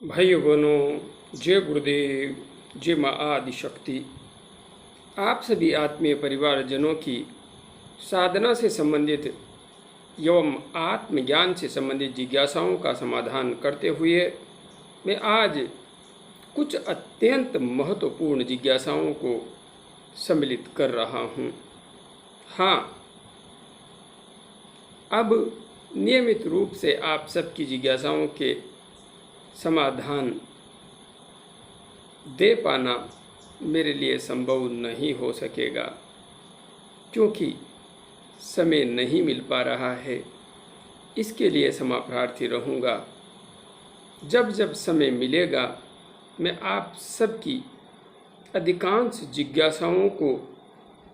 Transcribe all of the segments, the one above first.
भाइयों बहनों, जय गुरुदेव, जय माँ आदिशक्ति। आप सभी आत्मीय परिवारजनों की साधना से संबंधित एवं आत्मज्ञान से संबंधित जिज्ञासाओं का समाधान करते हुए मैं आज कुछ अत्यंत महत्वपूर्ण जिज्ञासाओं को सम्मिलित कर रहा हूँ। हाँ, अब नियमित रूप से आप सबकी जिज्ञासाओं के समाधान दे पाना मेरे लिए संभव नहीं हो सकेगा, क्योंकि समय नहीं मिल पा रहा है। इसके लिए क्षमा प्रार्थी रहूँगा। जब जब समय मिलेगा मैं आप सबकी अधिकांश जिज्ञासाओं को,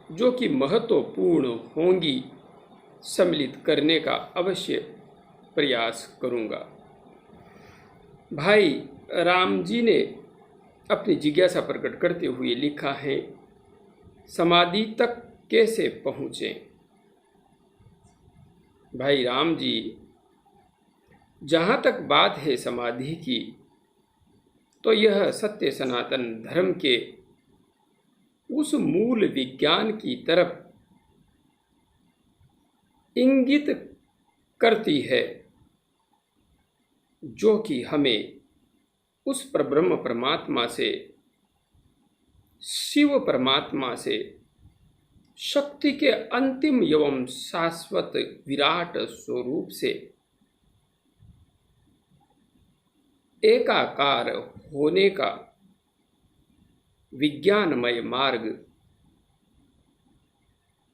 जो कि महत्वपूर्ण होंगी, सम्मिलित करने का अवश्य प्रयास करूँगा। भाई राम जी ने अपनी जिज्ञासा प्रकट करते हुए लिखा है, समाधि तक कैसे पहुँचें। भाई राम जी, जहाँ तक बात है समाधि की, तो यह सत्य सनातन धर्म के उस मूल विज्ञान की तरफ इंगित करती है, जो कि हमें उस परब्रह्म परमात्मा से, शिव परमात्मा से, शक्ति के अंतिम एवं शाश्वत विराट स्वरूप से एकाकार होने का विज्ञानमय मार्ग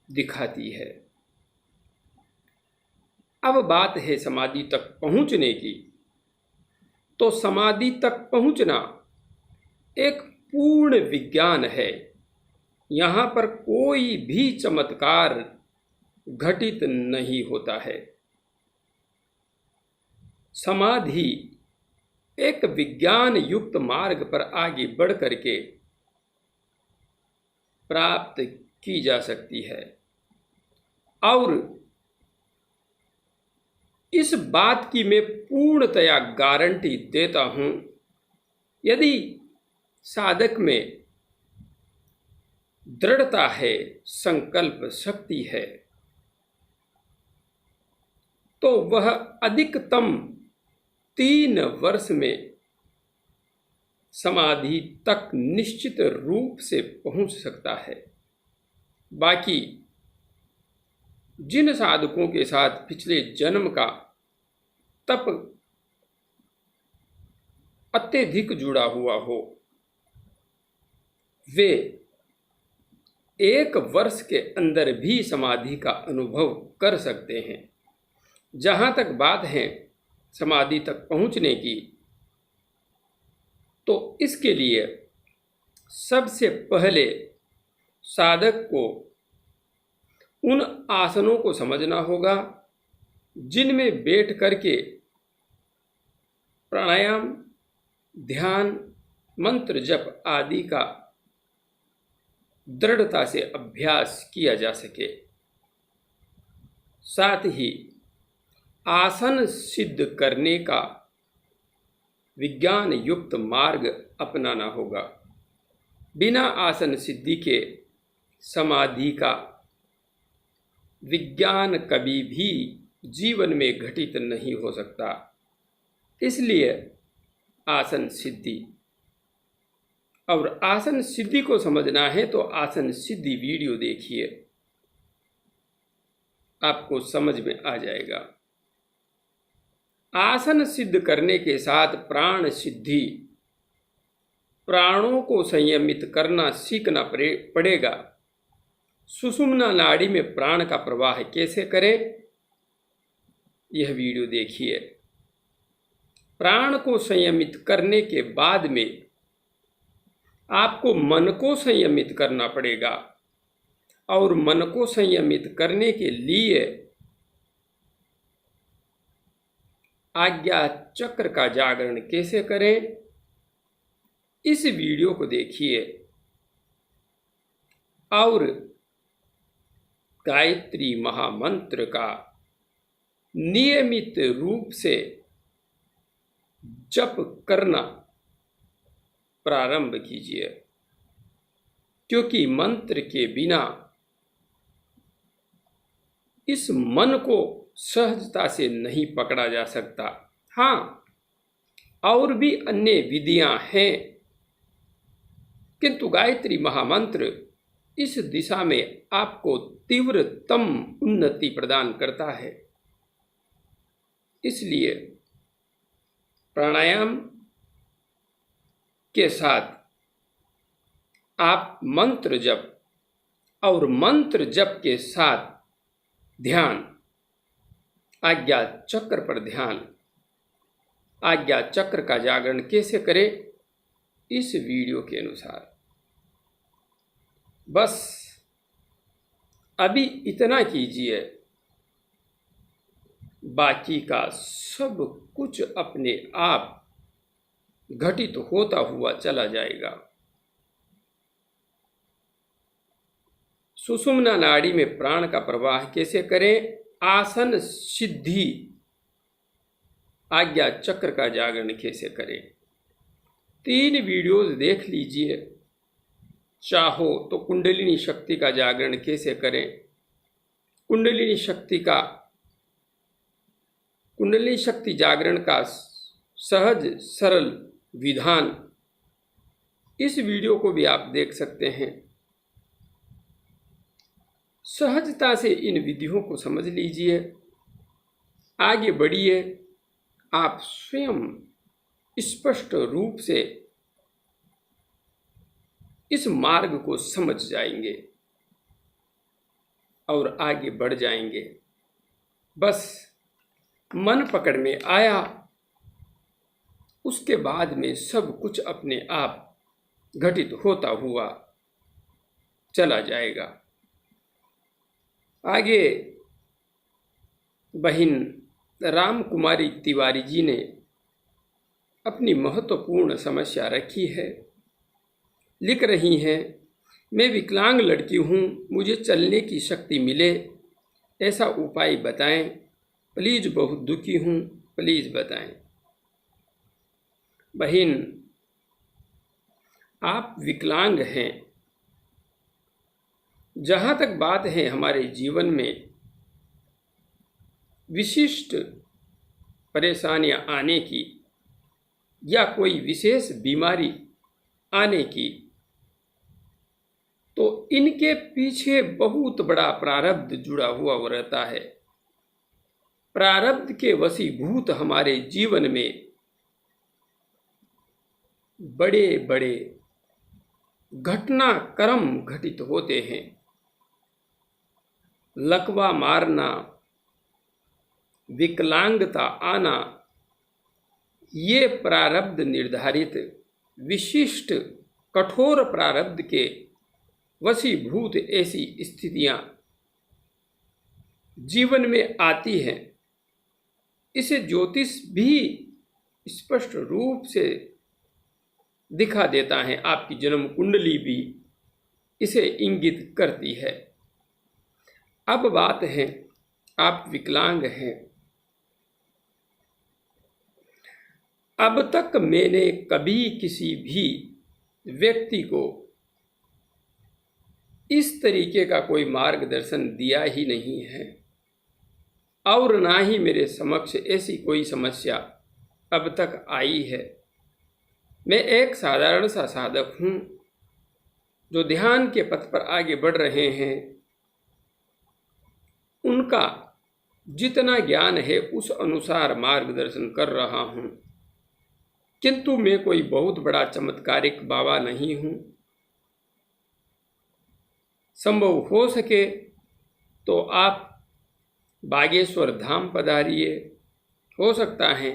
दिखाती है। अब बात है समाधि तक पहुंचने की, तो समाधि तक पहुंचना एक पूर्ण विज्ञान है। यहाँ पर कोई भी चमत्कार घटित नहीं होता है। समाधि एक विज्ञान युक्त मार्ग पर आगे बढ़ करके प्राप्त की जा सकती है, और इस बात की मैं पूर्णतया गारंटी देता हूं, यदि साधक में दृढ़ता है, संकल्प शक्ति है, तो वह अधिकतम 3 वर्ष में समाधि तक निश्चित रूप से पहुंच सकता है। बाकी जिन साधकों के साथ पिछले जन्म का तप अत्यधिक जुड़ा हुआ हो, वे 1 वर्ष के अंदर भी समाधि का अनुभव कर सकते हैं। जहाँ तक बात है समाधि तक पहुँचने की, तो इसके लिए सबसे पहले साधक को उन आसनों को समझना होगा जिनमें बैठ करके प्राणायाम, ध्यान, मंत्र जप आदि का दृढ़ता से अभ्यास किया जा सके। साथ ही आसन सिद्ध करने का विज्ञान युक्त मार्ग अपनाना होगा। बिना आसन सिद्धि के समाधि का विज्ञान कभी भी जीवन में घटित नहीं हो सकता। इसलिए आसन सिद्धि, और आसन सिद्धि को समझना है तो आसन सिद्धि वीडियो देखिए, आपको समझ में आ जाएगा। आसन सिद्ध करने के साथ प्राण सिद्धि, प्राणों को संयमित करना सीखना पड़ेगा। सुषुम्ना नाड़ी में प्राण का प्रवाह कैसे करें, यह वीडियो देखिए। प्राण को संयमित करने के बाद में आपको मन को संयमित करना पड़ेगा, और मन को संयमित करने के लिए आज्ञा चक्र का जागरण कैसे करें, इस वीडियो को देखिए। और गायत्री महामंत्र का नियमित रूप से जप करना प्रारंभ कीजिए, क्योंकि मंत्र के बिना इस मन को सहजता से नहीं पकड़ा जा सकता। हाँ, और भी अन्य विधियां हैं, किंतु गायत्री महामंत्र इस दिशा में आपको तीव्रतम उन्नति प्रदान करता है। इसलिए प्राणायाम के साथ आप मंत्र जप और मंत्र जप के साथ ध्यान, आज्ञा चक्र पर ध्यान, आज्ञा चक्र का जागरण कैसे करें इस वीडियो के अनुसार। बस अभी इतना कीजिए, बाकी का सब कुछ अपने आप घटित होता हुआ चला जाएगा। सुषुम्ना नाड़ी में प्राण का प्रवाह कैसे करें, आसन सिद्धि, आज्ञा चक्र का जागरण कैसे करें, 3 वीडियोज देख लीजिए। चाहो तो कुंडलिनी शक्ति का जागरण कैसे करें, कुंडलिनी शक्ति जागरण का सहज सरल विधान, इस वीडियो को भी आप देख सकते हैं। सहजता से इन विधियों को समझ लीजिए, आगे बढ़िए। आप स्वयं स्पष्ट रूप से इस मार्ग को समझ जाएंगे और आगे बढ़ जाएंगे। बस मन पकड़ में आया, उसके बाद में सब कुछ अपने आप घटित होता हुआ चला जाएगा। आगे बहन राम कुमारी तिवारी जी ने अपनी महत्वपूर्ण समस्या रखी है, लिख रही हैं, मैं विकलांग लड़की हूँ, मुझे चलने की शक्ति मिले, ऐसा उपाय बताएं प्लीज़, बहुत दुखी हूँ, प्लीज़ बताएं। बहन, आप विकलांग हैं, जहाँ तक बात है हमारे जीवन में विशिष्ट परेशानियां आने की या कोई विशेष बीमारी आने की, तो इनके पीछे बहुत बड़ा प्रारब्ध जुड़ा हुआ रहता है। प्रारब्ध के वशीभूत हमारे जीवन में बड़े बड़े घटनाक्रम घटित होते हैं। लकवा मारना, विकलांगता आना, ये प्रारब्ध निर्धारित विशिष्ट कठोर प्रारब्ध के वशीभूत ऐसी स्थितियां जीवन में आती हैं। इसे ज्योतिष भी स्पष्ट रूप से दिखा देता है, आपकी जन्म कुंडली भी इसे इंगित करती है। अब बात है, आप विकलांग हैं। अब तक मैंने कभी किसी भी व्यक्ति को इस तरीके का कोई मार्गदर्शन दिया ही नहीं है, और ना ही मेरे समक्ष ऐसी कोई समस्या अब तक आई है। मैं एक साधारण सा साधक हूँ जो ध्यान के पथ पर आगे बढ़ रहे हैं। उनका जितना ज्ञान है उस अनुसार मार्गदर्शन कर रहा हूँ, किंतु मैं कोई बहुत बड़ा चमत्कारिक बाबा नहीं हूँ। संभव हो सके तो आप बागेश्वर धाम पधारिए, हो सकता है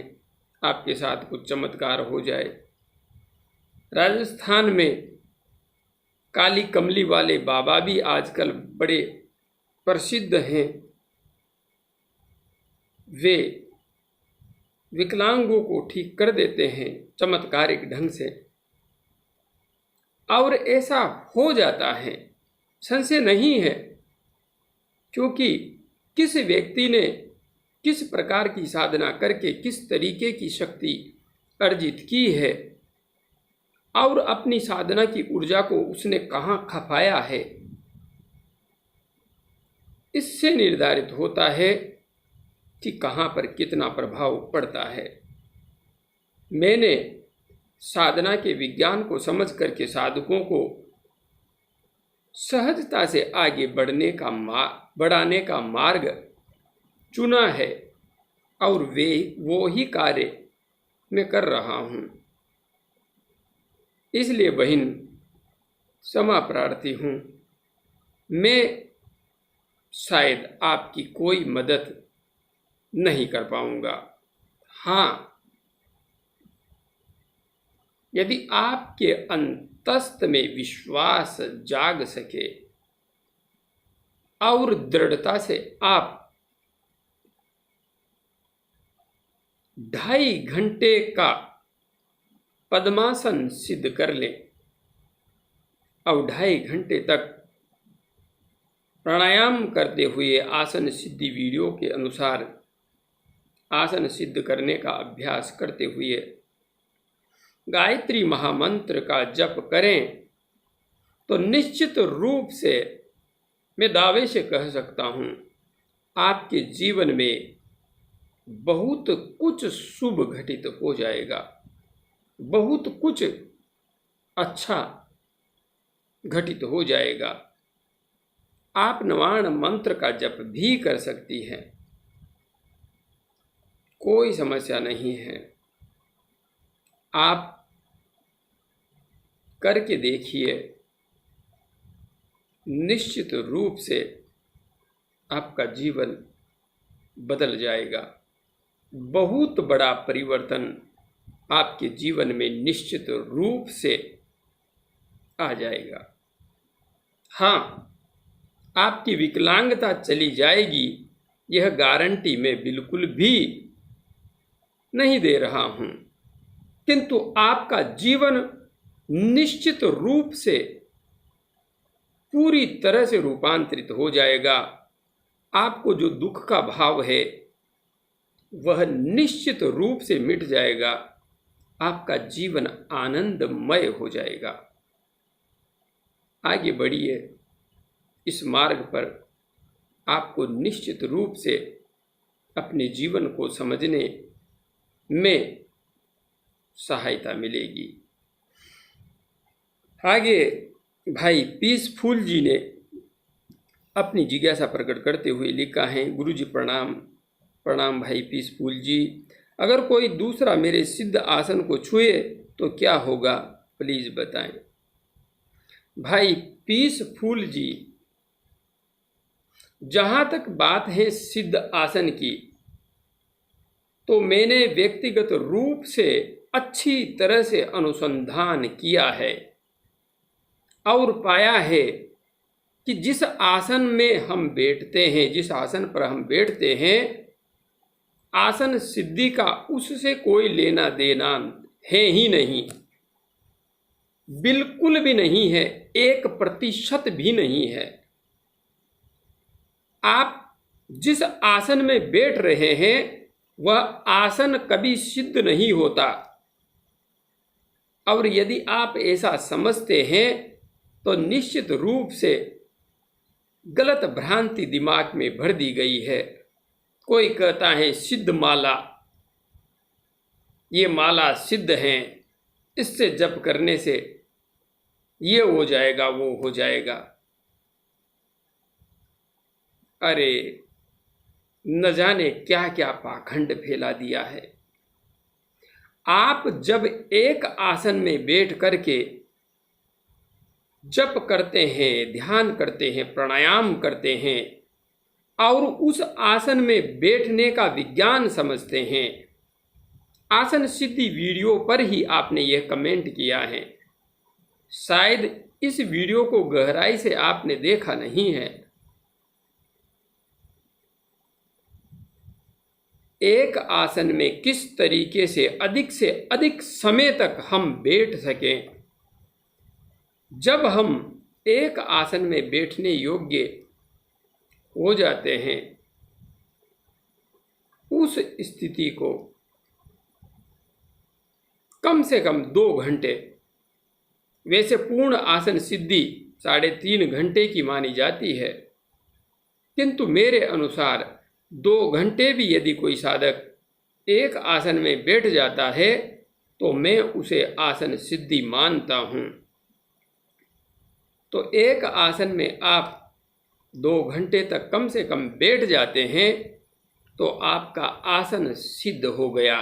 आपके साथ कुछ चमत्कार हो जाए। राजस्थान में काली कमली वाले बाबा भी आजकल बड़े प्रसिद्ध हैं। वे विकलांगों को ठीक कर देते हैं चमत्कारिक ढंग से, और ऐसा हो जाता है, संशय नहीं है, क्योंकि किस व्यक्ति ने किस प्रकार की साधना करके किस तरीके की शक्ति अर्जित की है और अपनी साधना की ऊर्जा को उसने कहाँ खपाया है, इससे निर्धारित होता है कि कहाँ पर कितना प्रभाव पड़ता है। मैंने साधना के विज्ञान को समझ करके साधकों को सहजता से आगे बढ़ाने का मार्ग चुना है और वो ही कार्य मैं कर रहा हूँ। इसलिए बहन, क्षमा प्रार्थी हूँ, मैं शायद आपकी कोई मदद नहीं कर पाऊँगा। हाँ, यदि आपके अंतस्थ में विश्वास जाग सके और दृढ़ता से आप 2.5 घंटे का पद्मासन सिद्ध कर लें और 2.5 घंटे तक प्राणायाम करते हुए आसन सिद्धि वीडियो के अनुसार आसन सिद्ध करने का अभ्यास करते हुए गायत्री महामंत्र का जप करें तो निश्चित रूप से मैं दावे से कह सकता हूँ, आपके जीवन में बहुत कुछ शुभ घटित हो जाएगा, बहुत कुछ अच्छा घटित हो जाएगा। आप नवाण मंत्र का जप भी कर सकती हैं, कोई समस्या नहीं है। आप करके देखिए, निश्चित रूप से आपका जीवन बदल जाएगा। बहुत बड़ा परिवर्तन आपके जीवन में निश्चित रूप से आ जाएगा। हाँ, आपकी विकलांगता चली जाएगी, यह गारंटी मैं बिल्कुल भी नहीं दे रहा हूँ, किंतु आपका जीवन निश्चित रूप से पूरी तरह से रूपांतरित हो जाएगा। आपको जो दुख का भाव है वह निश्चित रूप से मिट जाएगा। आपका जीवन आनंदमय हो जाएगा। आगे बढ़िए, इस मार्ग पर आपको निश्चित रूप से अपने जीवन को समझने में सहायता मिलेगी। आगे भाई पीसफुल जी ने अपनी जिज्ञासा प्रकट करते हुए लिखा है, गुरुजी प्रणाम। प्रणाम भाई पीसफुल जी, अगर कोई दूसरा मेरे सिद्ध आसन को छुए तो क्या होगा, प्लीज बताएं। भाई पीसफुल जी, जहां तक बात है सिद्ध आसन की, तो मैंने व्यक्तिगत रूप से अच्छी तरह से अनुसंधान किया है और पाया है कि जिस आसन में हम बैठते हैं, जिस आसन पर हम बैठते हैं, आसन सिद्धि का उससे कोई लेना देना है ही नहीं, बिल्कुल भी नहीं है, 1% भी नहीं है। आप जिस आसन में बैठ रहे हैं वह आसन कभी सिद्ध नहीं होता, और यदि आप ऐसा समझते हैं तो निश्चित रूप से गलत भ्रांति दिमाग में भर दी गई है। कोई कहता है सिद्ध माला, ये माला सिद्ध है, इससे जप करने से ये हो जाएगा, वो हो जाएगा। अरे न जाने क्या क्या पाखंड फैला दिया है। आप जब एक आसन में बैठ करके जप करते हैं, ध्यान करते हैं, प्राणायाम करते हैं और उस आसन में बैठने का विज्ञान समझते हैं, आसन सिद्धि वीडियो पर ही आपने यह कमेंट किया है, शायद इस वीडियो को गहराई से आपने देखा नहीं है। एक आसन में किस तरीके से अधिक समय तक हम बैठ सकें, जब हम एक आसन में बैठने योग्य हो जाते हैं, उस स्थिति को कम से कम 2 घंटे। वैसे पूर्ण आसन सिद्धि 3.5 घंटे की मानी जाती है, किंतु मेरे अनुसार 2 घंटे भी यदि कोई साधक एक आसन में बैठ जाता है तो मैं उसे आसन सिद्धि मानता हूँ। तो एक आसन में आप 2 घंटे तक कम से कम बैठ जाते हैं तो आपका आसन सिद्ध हो गया।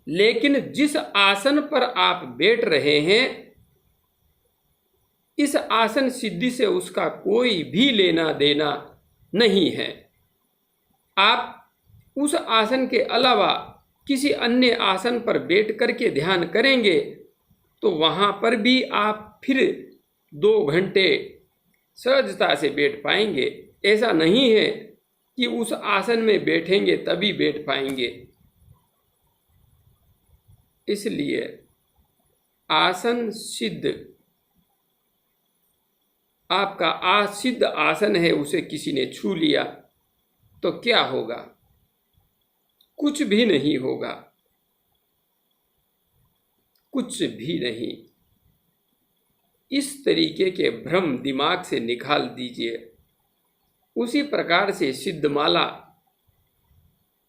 लेकिन जिस आसन पर आप बैठ रहे हैं, इस आसन सिद्धि से उसका कोई भी लेना देना नहीं है। आप उस आसन के अलावा किसी अन्य आसन पर बैठ करके ध्यान करेंगे तो वहाँ पर भी आप फिर 2 घंटे सहजता से बैठ पाएंगे। ऐसा नहीं है कि उस आसन में बैठेंगे तभी बैठ पाएंगे। इसलिए आसन सिद्ध, आपका सिद्ध आसन है, उसे किसी ने छू लिया तो क्या होगा? कुछ भी नहीं होगा, कुछ भी नहीं। इस तरीके के भ्रम दिमाग से निकाल दीजिए। उसी प्रकार से सिद्ध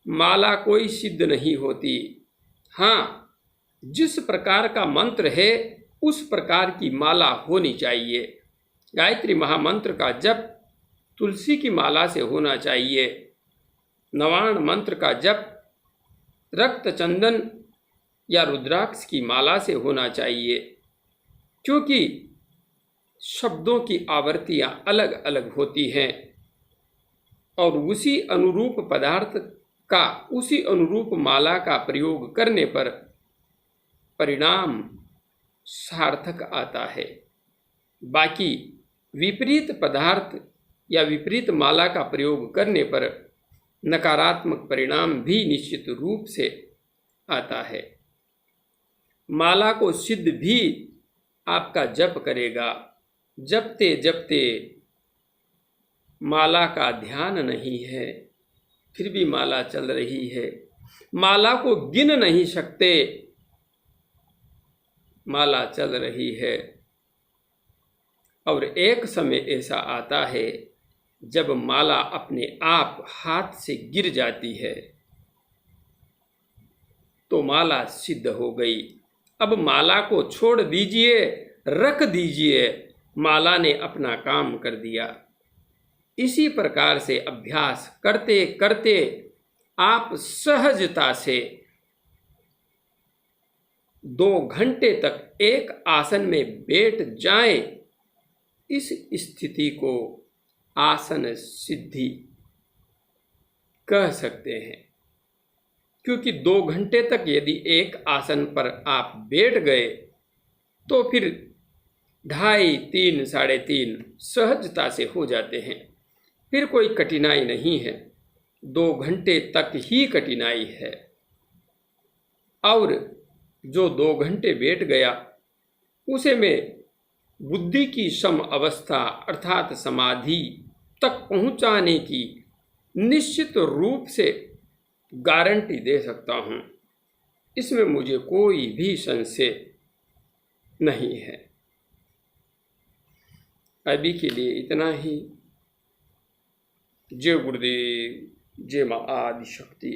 माला कोई सिद्ध नहीं होती। हाँ, जिस प्रकार का मंत्र है उस प्रकार की माला होनी चाहिए। गायत्री महामंत्र का जप तुलसी की माला से होना चाहिए। नवार्ण मंत्र का जप रक्त चंदन या रुद्राक्ष की माला से होना चाहिए, क्योंकि शब्दों की आवृत्तियां अलग अलग होती हैं और उसी अनुरूप पदार्थ का, उसी अनुरूप माला का प्रयोग करने पर परिणाम सार्थक आता है। बाकी विपरीत पदार्थ या विपरीत माला का प्रयोग करने पर नकारात्मक परिणाम भी निश्चित रूप से आता है। माला को सिद्ध भी आपका जप करेगा। जपते जपते माला का ध्यान नहीं है, फिर भी माला चल रही है। माला को गिन नहीं सकते, माला चल रही है। और एक समय ऐसा आता है जब माला अपने आप हाथ से गिर जाती है तो माला सिद्ध हो गई। अब माला को छोड़ दीजिए, रख दीजिए, माला ने अपना काम कर दिया। इसी प्रकार से अभ्यास करते करते आप सहजता से 2 घंटे तक एक आसन में बैठ जाएं। इस स्थिति को आसन सिद्धि कह सकते हैं, क्योंकि 2 घंटे तक यदि एक आसन पर आप बैठ गए तो फिर 2.5, 3, 3.5 सहजता से हो जाते हैं। फिर कोई कठिनाई नहीं है, 2 घंटे तक ही कठिनाई है। और जो 2 घंटे बैठ गया उसे में बुद्धि की सम अवस्था अर्थात समाधि तक पहुंचाने की निश्चित रूप से गारंटी दे सकता हूं। इसमें मुझे कोई भी संशय नहीं है। अभी के लिए इतना ही। जय गुरुदेव, जय मां आदि शक्ति।